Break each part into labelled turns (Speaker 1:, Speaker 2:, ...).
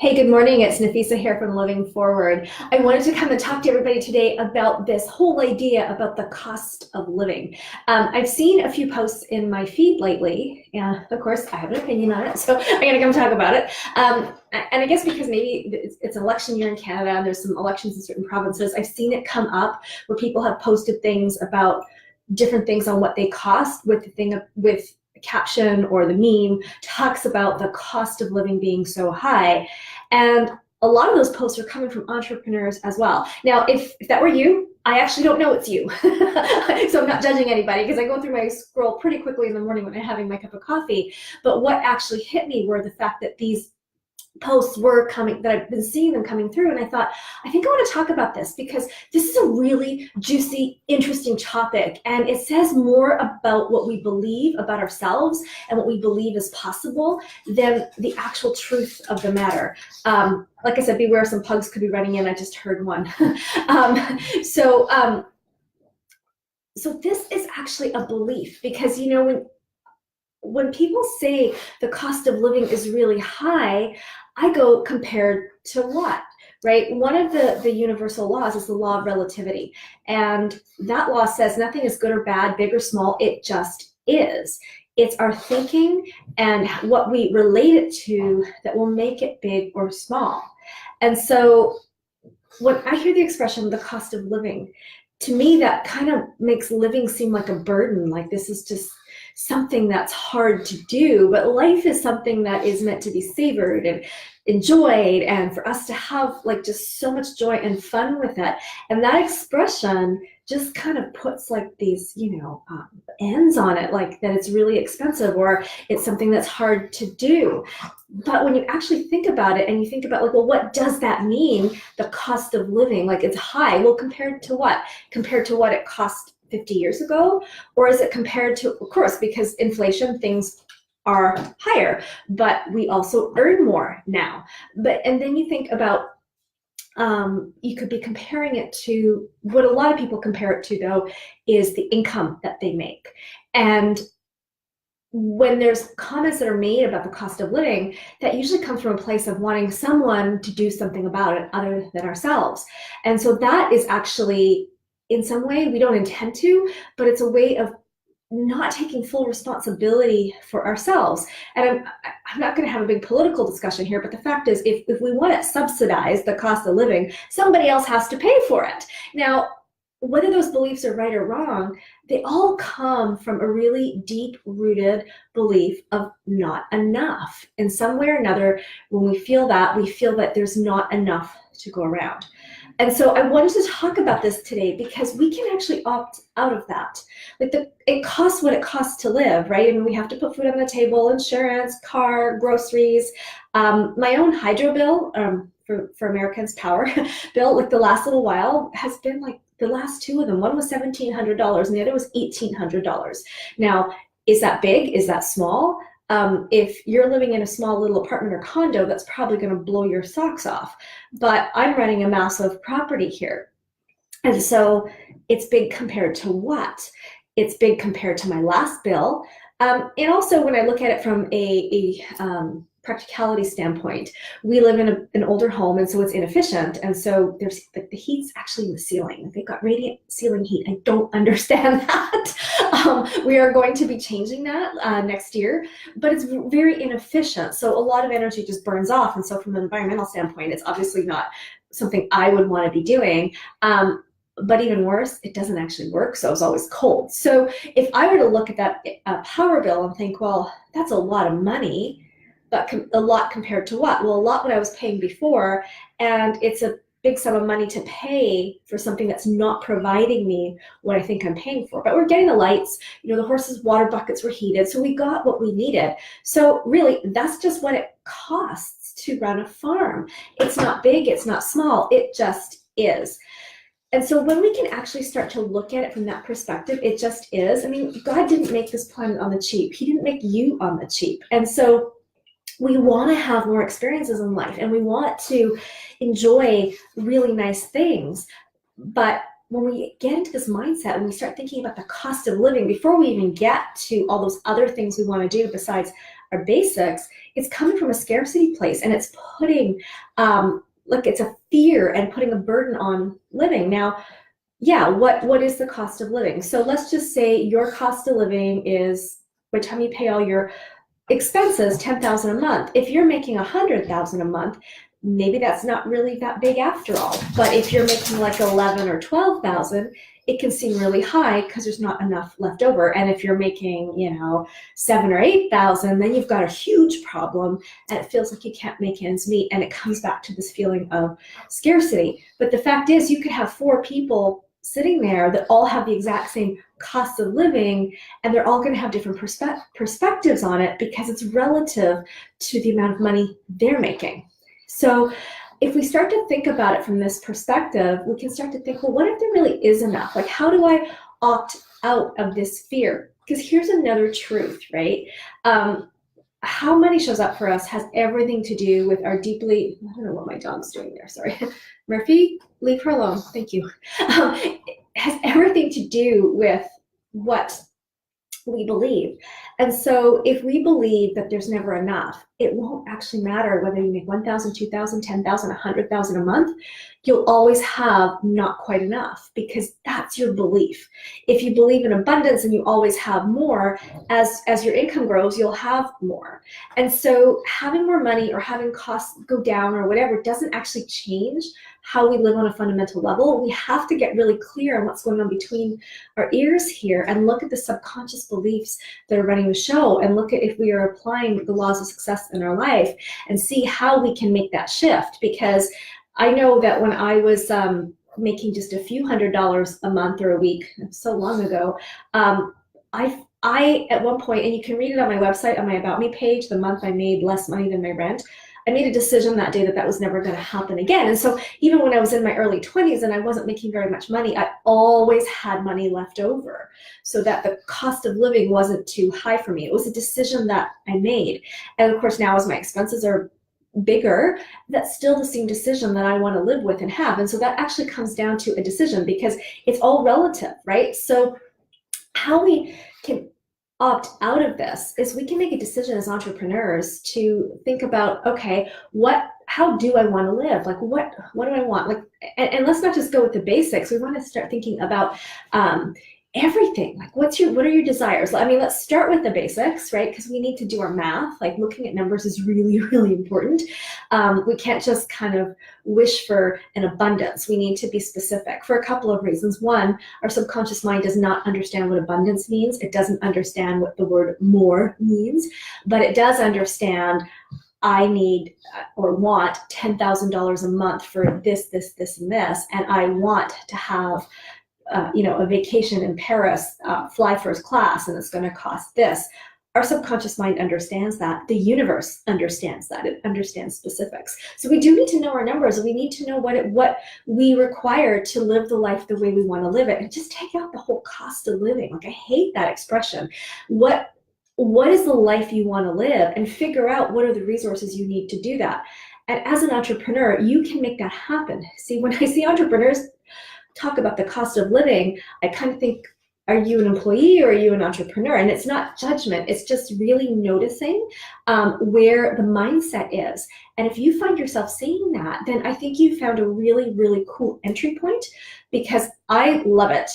Speaker 1: Hey, good morning. It's Nafissa here from Living Forward. I wanted to come and talk to everybody today about this whole idea about the cost of living. I've seen a few posts in my feed lately, and of course, I have an opinion on it, so I'm going to come talk about it. And I guess because maybe it's election year in Canada and there's some elections in certain provinces, I've seen it come up where people have posted things about different things on what they cost with the thing with caption or the meme talks about the cost of living being so high. And a lot of those posts are coming from entrepreneurs as well. Now, if that were you, I actually don't know it's you. So I'm not judging anybody because I go through my scroll pretty quickly in the morning when I'm having my cup of coffee. But what actually hit me were the fact that these posts were coming, that I've been seeing them coming through, and I thought, I think I want to talk about this because this is a really juicy, interesting topic, and it says more about what we believe about ourselves and what we believe is possible than the actual truth of the matter. Like I said, beware, some pugs could be running in. I just heard one. So this is actually a belief, because when people say the cost of living is really high, I go, compared to what, right? One of the universal laws is the law of relativity. And that law says nothing is good or bad, big or small, it just is. It's our thinking and what we relate it to that will make it big or small. And so when I hear the expression, the cost of living, to me, that kind of makes living seem like a burden, like this is just something that's hard to do, but life is something that is meant to be savored and enjoyed, and for us to have like just so much joy and fun with it. And that expression just kind of puts like these, ends on it, like that it's really expensive or it's something that's hard to do. But when you actually think about it and you think about like, well, what does that mean? The cost of living, like it's high. Well, compared to what? Compared to what it cost 50 years ago? Or is it compared to, of course, because inflation, things are higher, but we also earn more now. And then you think about, you could be comparing it to what a lot of people compare it to, though, is the income that they make. And when there's comments that are made about the cost of living, that usually comes from a place of wanting someone to do something about it other than ourselves. And so that is actually, in some way, we don't intend to, but it's a way of not taking full responsibility for ourselves. And I'm not going to have a big political discussion here, but the fact is, if we want to subsidize the cost of living, somebody else has to pay for it. Now, whether those beliefs are right or wrong, they all come from a really deep-rooted belief of not enough. In some way or another, when we feel that there's not enough to go around. And so I wanted to talk about this today because we can actually opt out of that. Like it costs what it costs to live, right? I mean, we have to put food on the table, insurance, car, groceries. My own hydro bill for Americans' power bill, like the last little while, has been like the last two of them. One was $1,700 and the other was $1,800. Now, is that big? Is that small? If you're living in a small little apartment or condo, that's probably going to blow your socks off. But I'm running a massive property here. And so it's big compared to what? It's big compared to my last bill. And also when I look at it from a practicality standpoint, we live in an older home, and so it's inefficient. And so there's like the heat's actually in the ceiling. They've got radiant ceiling heat. I don't understand that. We are going to be changing that next year, but it's very inefficient. So a lot of energy just burns off. And so from an environmental standpoint, it's obviously not something I would want to be doing. But even worse, it doesn't actually work, so it's always cold. So if I were to look at that power bill and think, well, that's a lot of money, but a lot compared to what? Well, a lot what I was paying before, and it's a big sum of money to pay for something that's not providing me what I think I'm paying for. But we're getting the lights, the horses' water buckets were heated, so we got what we needed. So really, that's just what it costs to run a farm. It's not big, it's not small, it just is. And so when we can actually start to look at it from that perspective, it just is. I mean, God didn't make this planet on the cheap. He didn't make you on the cheap. And so we want to have more experiences in life, and we want to enjoy really nice things. But when we get into this mindset and we start thinking about the cost of living before we even get to all those other things we want to do besides our basics, it's coming from a scarcity place, and it's putting, it's a fear and putting a burden on living. Now, yeah, what is the cost of living? So let's just say your cost of living is, by the time you pay all your expenses, $10,000 a month. If you're making $100,000 a month, maybe that's not really that big after all. But if you're making like 11 or 12,000, it can seem really high because there's not enough left over. And if you're making, 7 or 8,000, then you've got a huge problem, and it feels like you can't make ends meet. And it comes back to this feeling of scarcity. But the fact is, you could have 4 people sitting there that all have the exact same cost of living, and they're all going to have different perspectives on it because it's relative to the amount of money they're making. So if we start to think about it from this perspective, we can start to think, well, what if there really is enough? Like, how do I opt out of this fear? Because here's another truth, right? How money shows up for us has everything to do with our deeply, I don't know what my dog's doing there, sorry. Murphy, leave her alone, thank you. It has everything to do with what we believe. And so if we believe that there's never enough, it won't actually matter whether you make 1,000, 2,000, 10,000, 100,000 a month. You'll always have not quite enough because that's your belief. If you believe in abundance and you always have more, as your income grows, you'll have more. And so having more money or having costs go down or whatever doesn't actually change how we live on a fundamental level. We have to get really clear on what's going on between our ears here and look at the subconscious beliefs that are running the show, and look at if we are applying the laws of success in our life and see how we can make that shift. Because I know that when I was making just a few $100s a month or a week, so long ago, I at one point, and you can read it on my website, on my About Me page, the month I made less money than my rent, I made a decision that day that that was never going to happen again. And so even when I was in my early 20s and I wasn't making very much money, I always had money left over so that the cost of living wasn't too high for me. It was a decision that I made. And of course, now as my expenses are bigger, that's still the same decision that I want to live with and have. And so that actually comes down to a decision because it's all relative, right? So how we can opt out of this is we can make a decision as entrepreneurs to think about, okay, how do I want to live? Like, what do I want? Like, and let's not just go with the basics. We want to start thinking about everything. Like, what are your desires? I mean, let's start with the basics, right? Because we need to do our math. Like, looking at numbers is really, really important. We can't just kind of wish for an abundance. We need to be specific for a couple of reasons. One, our subconscious mind does not understand what abundance means. It doesn't understand what the word more means, but it does understand I need or want $10,000 a month for this, and this, and I want to have a vacation in Paris, fly first class, and it's going to cost this. Our subconscious mind understands that. The universe understands that. It understands specifics. So we do need to know our numbers. We need to know what we require to live the life the way we want to live it, and just take out the whole cost of living. Like, I hate that expression. What is the life you want to live, and figure out what are the resources you need to do that. And as an entrepreneur, you can make that happen. See, when I see entrepreneurs talk about the cost of living, I kind of think, are you an employee or are you an entrepreneur? And it's not judgment, it's just really noticing where the mindset is. And if you find yourself saying that, then I think you found a really, really cool entry point, because I love it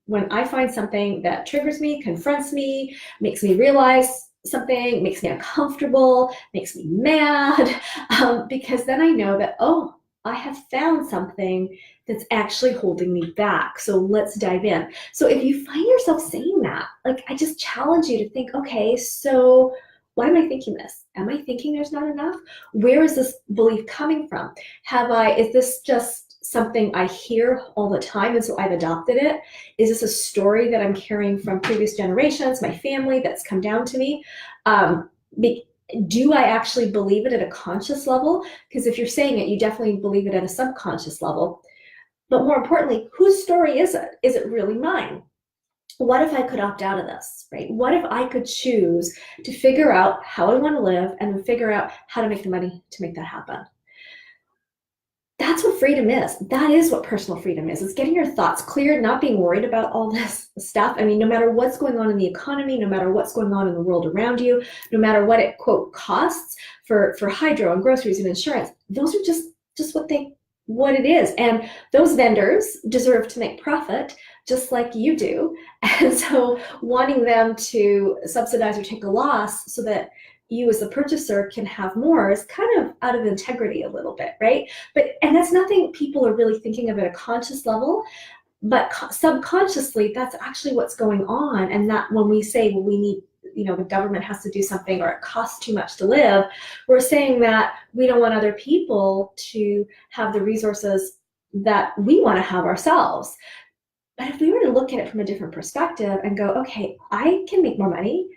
Speaker 1: when I find something that triggers me, confronts me, makes me realize something, makes me uncomfortable, makes me mad, because then I know that, oh, I have found something that's actually holding me back. So let's dive in. So if you find yourself saying that, like, I just challenge you to think, okay, so why am I thinking this? Am I thinking there's not enough? Where is this belief coming from? Is this just something I hear all the time and so I've adopted it? Is this a story that I'm carrying from previous generations, my family, that's come down to me? Do I actually believe it at a conscious level? Because if you're saying it, you definitely believe it at a subconscious level. But more importantly, whose story is it? Is it really mine? What if I could opt out of this, right? What if I could choose to figure out how I want to live and then figure out how to make the money to make that happen? that's what freedom is. That is what personal freedom is. It's getting your thoughts clear, not being worried about all this stuff. I mean, no matter what's going on in the economy, no matter what's going on in the world around you, no matter what it, quote, costs for hydro and groceries and insurance, those are just what it is. And those vendors deserve to make profit just like you do. And so wanting them to subsidize or take a loss so that you as the purchaser can have more is kind of out of integrity a little bit, right? And that's nothing people are really thinking of at a conscious level, but subconsciously, that's actually what's going on. And that when we say, well, we need, the government has to do something or it costs too much to live, we're saying that we don't want other people to have the resources that we want to have ourselves. But if we were to look at it from a different perspective and go, okay, I can make more money.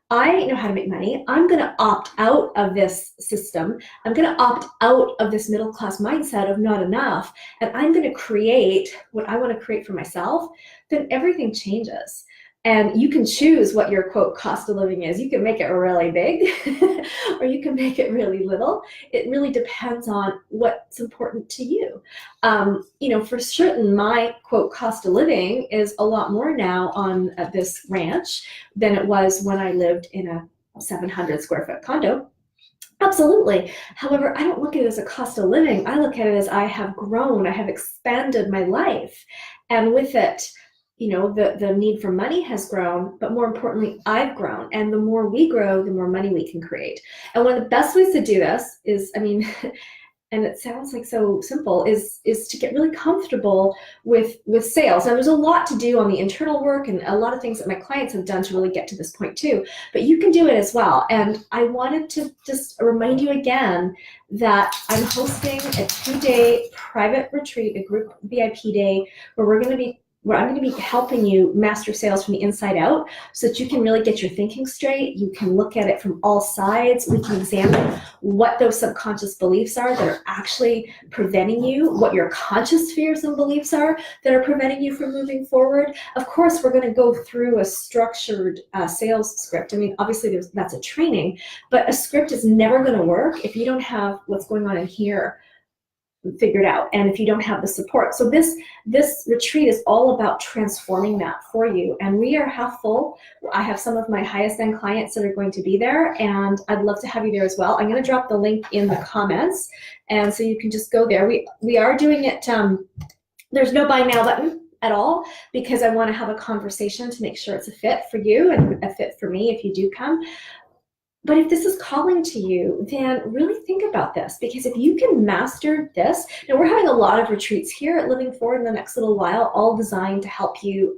Speaker 1: I know how to make money. I'm going to opt out of this system. I'm going to opt out of this middle class mindset of not enough. And I'm going to create what I want to create for myself. Then everything changes. And you can choose what your, quote, cost of living is. You can make it really big or you can make it really little. It really depends on what's important to you. For certain, my, quote, cost of living is a lot more now on this ranch than it was when I lived in a 700 square foot condo. Absolutely. However, I don't look at it as a cost of living. I look at it as I have grown, I have expanded my life. And with it, the need for money has grown, but more importantly, I've grown. And the more we grow, the more money we can create. And one of the best ways to do this is, and it sounds like so simple, is to get really comfortable with sales. Now, there's a lot to do on the internal work and a lot of things that my clients have done to really get to this point too, but you can do it as well. And I wanted to just remind you again that I'm hosting a 2-day private retreat, a group VIP day, where I'm going to be helping you master sales from the inside out so that you can really get your thinking straight. You can look at it from all sides. We can examine what those subconscious beliefs are that are actually preventing you, what your conscious fears and beliefs are that are preventing you from moving forward. Of course, we're going to go through a structured sales script. Obviously that's a training, but a script is never going to work if you don't have what's going on in here figured out and if you don't have the support. So this retreat is all about transforming that for you, and we are half full. I have some of my highest end clients that are going to be there, and I'd love to have you there as well. I'm going to drop the link in the comments, and so you can just go there. We are doing it, there's no buy now button at all, because I want to have a conversation to make sure it's a fit for you and a fit for me if you do come. But if this is calling to you, then really think about this, because if you can master this, now we're having a lot of retreats here at Living Forward in the next little while, all designed to help you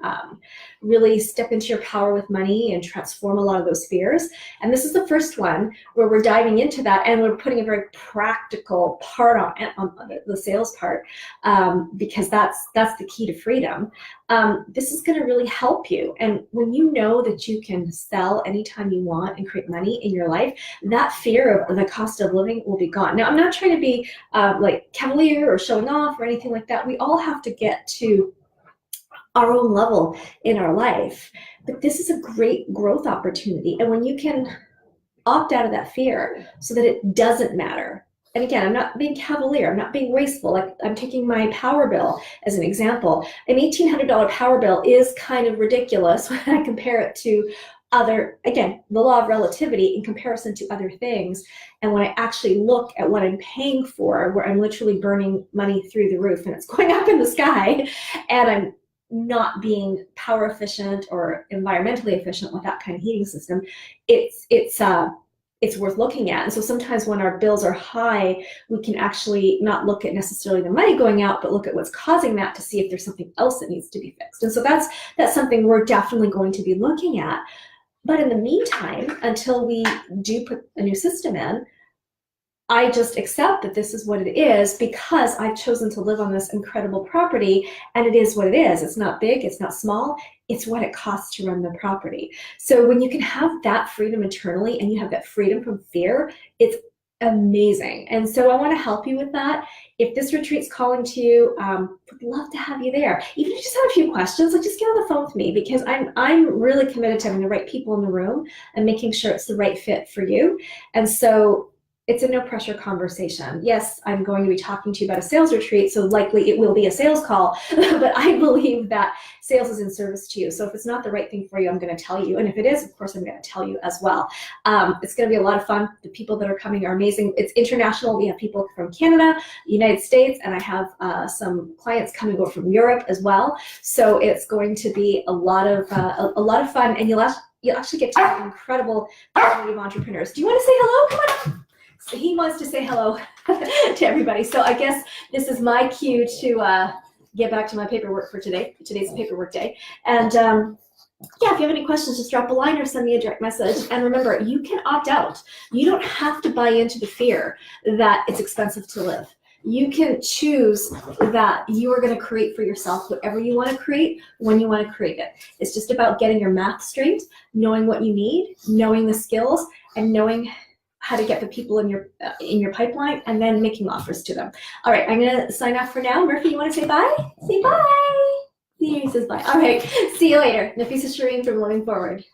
Speaker 1: really step into your power with money and transform a lot of those fears. And this is the first one where we're diving into that, and we're putting a very practical part on it, on the sales part, because that's the key to freedom. This is going to really help you. And when you know that you can sell anytime you want and create money in your life, that fear of the cost of living will be gone. Now, I'm not trying to be like cavalier or showing off or anything like that. We all have to get to our own level in our life, but this is a great growth opportunity. And when you can opt out of that fear so that it doesn't matter. And again, I'm not being cavalier, I'm not being wasteful. Like, I'm taking my power bill as an example. An $1,800 power bill is kind of ridiculous when I compare it to other, again, the law of relativity in comparison to other things. And when I actually look at what I'm paying for, where I'm literally burning money through the roof and it's going up in the sky, and I'm not being power efficient or environmentally efficient with that kind of heating system, it's worth looking at. And so sometimes when our bills are high, we can actually not look at necessarily the money going out, but look at what's causing that to see if there's something else that needs to be fixed. And so that's something we're definitely going to be looking at. But in the meantime, until we do put a new system in, I just accept that this is what it is, because I've chosen to live on this incredible property, and it is what it is. It's not big, it's not small, it's what it costs to run the property. So when you can have that freedom internally and you have that freedom from fear, it's amazing. And so I want to help you with that. If this retreat's calling to you, would love to have you there. Even if you just have a few questions, like, just get on the phone with me, because I'm really committed to having the right people in the room and making sure it's the right fit for you. And so it's a no pressure conversation. Yes, I'm going to be talking to you about a sales retreat, so likely it will be a sales call, but I believe that sales is in service to you. So if it's not the right thing for you, I'm going to tell you. And if it is, of course, I'm going to tell you as well. It's going to be a lot of fun. The people that are coming are amazing. It's international. We have people from Canada, United States, and I have some clients coming over from Europe as well. So it's going to be a lot of fun, and you'll actually get to meet an incredible community of entrepreneurs. Do you want to say hello? Come on up. So he wants to say hello to everybody. So I guess this is my cue to get back to my paperwork for today. Today's paperwork day. And yeah, if you have any questions, just drop a line or send me a direct message. And remember, you can opt out. You don't have to buy into the fear that it's expensive to live. You can choose that you are going to create for yourself whatever you want to create when you want to create it. It's just about getting your math straight, knowing what you need, knowing the skills, and knowing how to get the people in your pipeline, and then making offers to them. All right, I'm going to sign off for now. Murphy, you want to say bye? Say bye. He says bye. All right, see you later. Nafissa Shireen from Living Forward.